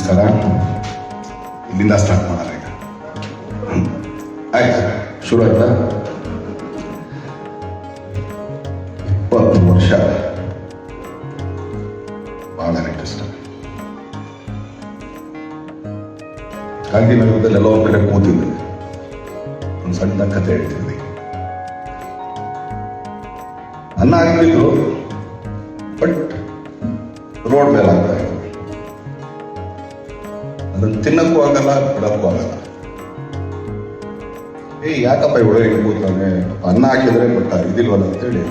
ನಮಸ್ಕಾರ. ಇಲ್ಲಿಂದ ಸ್ಟಾರ್ಟ್ ಮಾಡೋಣ ಈಗ. ಆಯ್ತು, ಶುರು ಆಯ್ತಾ? 20 ವರ್ಷ ಬಹಳ ಇಂಟ್ರೆಸ್ಟ್. ಗಾಂಧಿನಗರದಲ್ಲಿ ಎಲ್ಲ ಒಂದು ಕಡೆ ಕೂತಿದ್ದೆ, ಒಂದು ಸಣ್ಣ ಕತೆ ಹೇಳ್ತಿದ್ದೆ. ಅನ್ನ ಹಾಕಿದ್ರು, ಬಟ್ ರೋಡ್ ಮೇಲೆ ಆಗ್ತಾ ಇತ್ತು. ಅದನ್ನು ತಿನ್ನಕ್ಕೂ ಆಗಲ್ಲ, ಬಿಡಕ್ಕೂ ಆಗಲ್ಲ. ಯಾಕಪ್ಪ ಇವಳು ಹಿಂಗೆ ಕೂತಾನೆ, ಅನ್ನ ಹಾಕಿದ್ರೆ ಬಟ್ ಇದಿಲ್ವಲ್ಲ ಅಂತೇಳಿ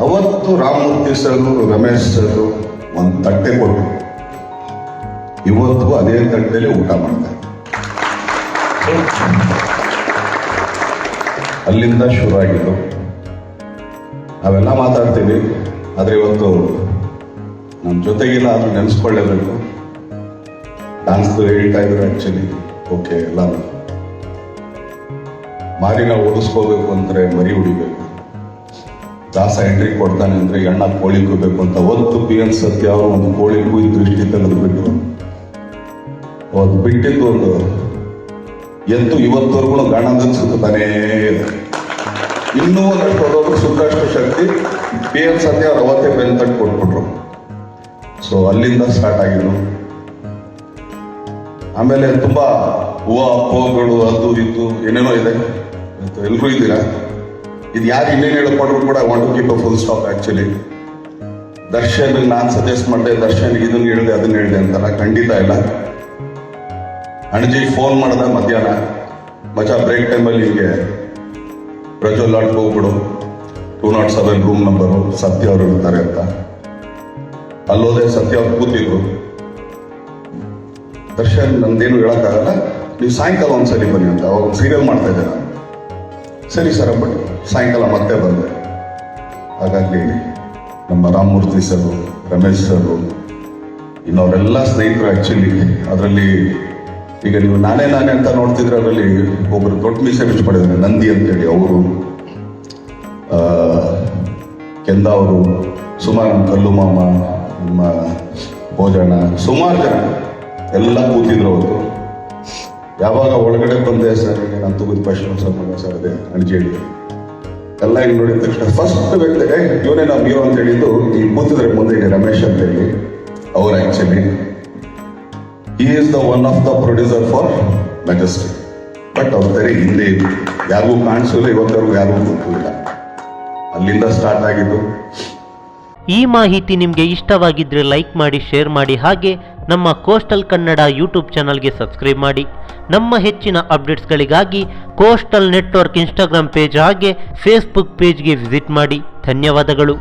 ಅವತ್ತು ರಾಮಮೂರ್ತಿ ಸರ್, ರಮೇಶ್ ಸರ್ ಒಂದು ತಟ್ಟೆ ಕೊಟ್ಟರು. ಇವತ್ತು ಅದೇ ತಟ್ಟೆಯಲ್ಲಿ ಊಟ ಮಾಡ್ತಾರೆ. ಅಲ್ಲಿಂದ ಶುರು ಆಗಿದ್ದು. ನಾವೆಲ್ಲ ಮಾತಾಡ್ತೀವಿ, ಆದರೆ ಇವತ್ತು ನಮ್ಮ ಜೊತೆಗಿಲ್ಲ, ಆದ್ರೂ ನೆನೆಸ್ಕೊಳ್ಳೇಬೇಕು. ಡಾನ್ಸ್ ಹೇಳ್ತಾ ಇದ್ರು ಆ್ಯಕ್ಚುಲಿ. ಓಕೆ, ಎಲ್ಲ ಮಾರಿನ ಓಡಿಸ್ಕೋಬೇಕು ಅಂದರೆ ಮರಿ ಹೊಡಿಬೇಕು, ದಾಸ ಎಂಟ್ರಿ ಕೊಡ್ತಾನೆ ಅಂದರೆ ಎಣ್ಣ ಕೋಳಿ ಕೂಬೇಕು ಅಂತ ಅವತ್ತು PN ಸತ್ಯ ಅವರು ಒಂದು ಕೋಳಿ ಕೂಗಿ ದೃಷ್ಟಿ ತೆಗೆದು ಬಿಟ್ಟರು. ಅವತ್ತು ಬಿಟ್ಟಿದ್ದು ಒಂದು ಎತ್ತು ಇವತ್ತವರೆಗೂ ಗಣದ ಸುತ್ತಾನೇ ಇದೆ. ಇನ್ನೂ ಒಂದಷ್ಟು ಹೋದವರು ಸುತ್ತಷ್ಟು ಶಕ್ತಿ PN ಸತ್ಯ ಅವ್ರು ಅವತ್ತೇ ಬೆನ್ನು ತಟ್ಟು ಕೊಟ್ಬಿಟ್ರು. ಸೊ ಅಲ್ಲಿಂದ ಸ್ಟಾರ್ಟ್ ಆಗಿದ್ದು. ಆಮೇಲೆ ತುಂಬ ಹೂವು ಹೂವುಗಳು ಅದು ಇದು ಏನೇನೋ ಇದೆ. ಎಲ್ಲರೂ ಇದ್ದೀರಾ. ಇದು ಯಾರು ಇನ್ನೇನು ಹೇಳ್ಕೊಂಡ್ರು ಕೂಡ want to keep a full stop. Actually Darshan ನಾನು ಸಜೆಸ್ಟ್ ಮಾಡಿದೆ, ದರ್ಶನ್ ಇದನ್ನ ಹೇಳಿದೆ ಅದನ್ನ ಹೇಳಿದೆ ಅಂತಾರ, ಖಂಡಿತ ಇಲ್ಲ. ಅಣಜಿ ಫೋನ್ ಮಾಡ್ದೆ ಮಧ್ಯಾಹ್ನ, ಮಜಾ ಬ್ರೇಕ್ ಟೈಮಲ್ಲಿ ಹೀಗೆ ಪ್ರಜ್ವಲ್ ಲಾಟ್ಗೆ ಹೋಗ್ಬಿಡು, 207 ರೂಮ್ ನಂಬರು, ಸತ್ಯ ಅವರು ಇರ್ತಾರೆ ಅಂತ. ಅಲ್ಲೋದೆ, ಸತ್ಯ ಅವ್ರು ಕೂತಿದ್ರು. ದರ್ಶನ್ ನಂದೇನು ಹೇಳೋಕ್ಕಾಗಲ್ಲ, ನೀವು ಸಾಯಂಕಾಲ ಒಂದ್ಸಲಿ ಬನ್ನಿ ಅಂತ. ಅವಾಗ ಸೀರಿಯಲ್ ಮಾಡ್ತಾ ಇದ್ದೆ ನಾನು. ಸರಿ ಸರ್ ಅಂದ್ಬಿಟ್ಟು ಸಾಯಂಕಾಲ ಮತ್ತೆ ಬಂದೆ. ಹಾಗಾಗಿ ನಮ್ಮ ರಾಮಮೂರ್ತಿ ಸರು, ರಮೇಶ್ ಸರು, ಇನ್ನವರೆಲ್ಲ ಸ್ನೇಹಿತರು. ಆ್ಯಕ್ಚುಲಿ ಅದರಲ್ಲಿ ಈಗ ನೀವು ನಾನೇ ಅಂತ ನೋಡ್ತಿದ್ರೆ ಅದರಲ್ಲಿ ಒಬ್ಬರು ದೊಡ್ಡ ಮೀಸೆ ಬಿಚ್ಚು ಮಾಡಿದ್ದಾರೆ, ನಂದಿ ಅಂತೇಳಿ. ಅವರು ಕೆಂದ ಅವರು, ಸುಮಾರು ನಮ್ಮ ಕಲ್ಲು ಮಾಮ, ನಮ್ಮ ಭೋಜನ, ಸುಮಾರು ಜನ ಎಲ್ಲ ಕೂತಿದ್ರು ಅವರು. ಯಾವಾಗ ಒಳಗಡೆ ಬಂದೆ ಸರ್, ನಾನು ತಗೋದು ಪಶ್ಚಿಮ ಸರ್ ಅದೇ ಅಣಜಿ ಹೇಳಿ ಎಲ್ಲ ಹಿಂಗೆ ನೋಡಿದ ತಕ್ಷಣ ಫಸ್ಟ್ ವ್ಯಕ್ತಿ ಇವನೇ ನಾವು ಹೀರೋ ಅಂತ ಹೇಳಿದ್ದು ಇಲ್ಲಿ ಕೂತಿದ್ರೆ ಮುಂದೆ ಇದೆ ರಮೇಶ್ ಅಂತ ಹೇಳಿ. ಅವ್ರು actually he is the one of the producer for Majestic. But ಅವ್ರ ತರ ಹಿಂದೆ ಯಾರಿಗೂ ಕಾಣಿಸೋಲ್ಲ, ಇವತ್ತವರೆಗೂ ಯಾರಿಗೂ ಗೊತ್ತಿಲ್ಲ. ಅಲ್ಲಿಂದ ಸ್ಟಾರ್ಟ್ ಆಗಿದ್ದು. ಈ ಮಾಹಿತಿ ನಿಮಗೆ ಇಷ್ಟವಾಗಿದ್ದರೆ ಲೈಕ್ ಮಾಡಿ, ಶೇರ್ ಮಾಡಿ, ಹಾಗೆ ನಮ್ಮ ಕೋಸ್ಟಲ್ ಕನ್ನಡ ಯೂಟ್ಯೂಬ್ ಚಾನಲ್ಗೆ ಸಬ್ಸ್ಕ್ರೈಬ್ ಮಾಡಿ. ನಮ್ಮ ಹೆಚ್ಚಿನ ಅಪ್ಡೇಟ್ಸ್ಗಳಿಗಾಗಿ ಕೋಸ್ಟಲ್ ನೆಟ್ವರ್ಕ್ ಇನ್ಸ್ಟಾಗ್ರಾಮ್ ಪೇಜ್ ಹಾಗೆ ಫೇಸ್ಬುಕ್ ಪೇಜ್ಗೆ ವಿಸಿಟ್ ಮಾಡಿ. ಧನ್ಯವಾದಗಳು.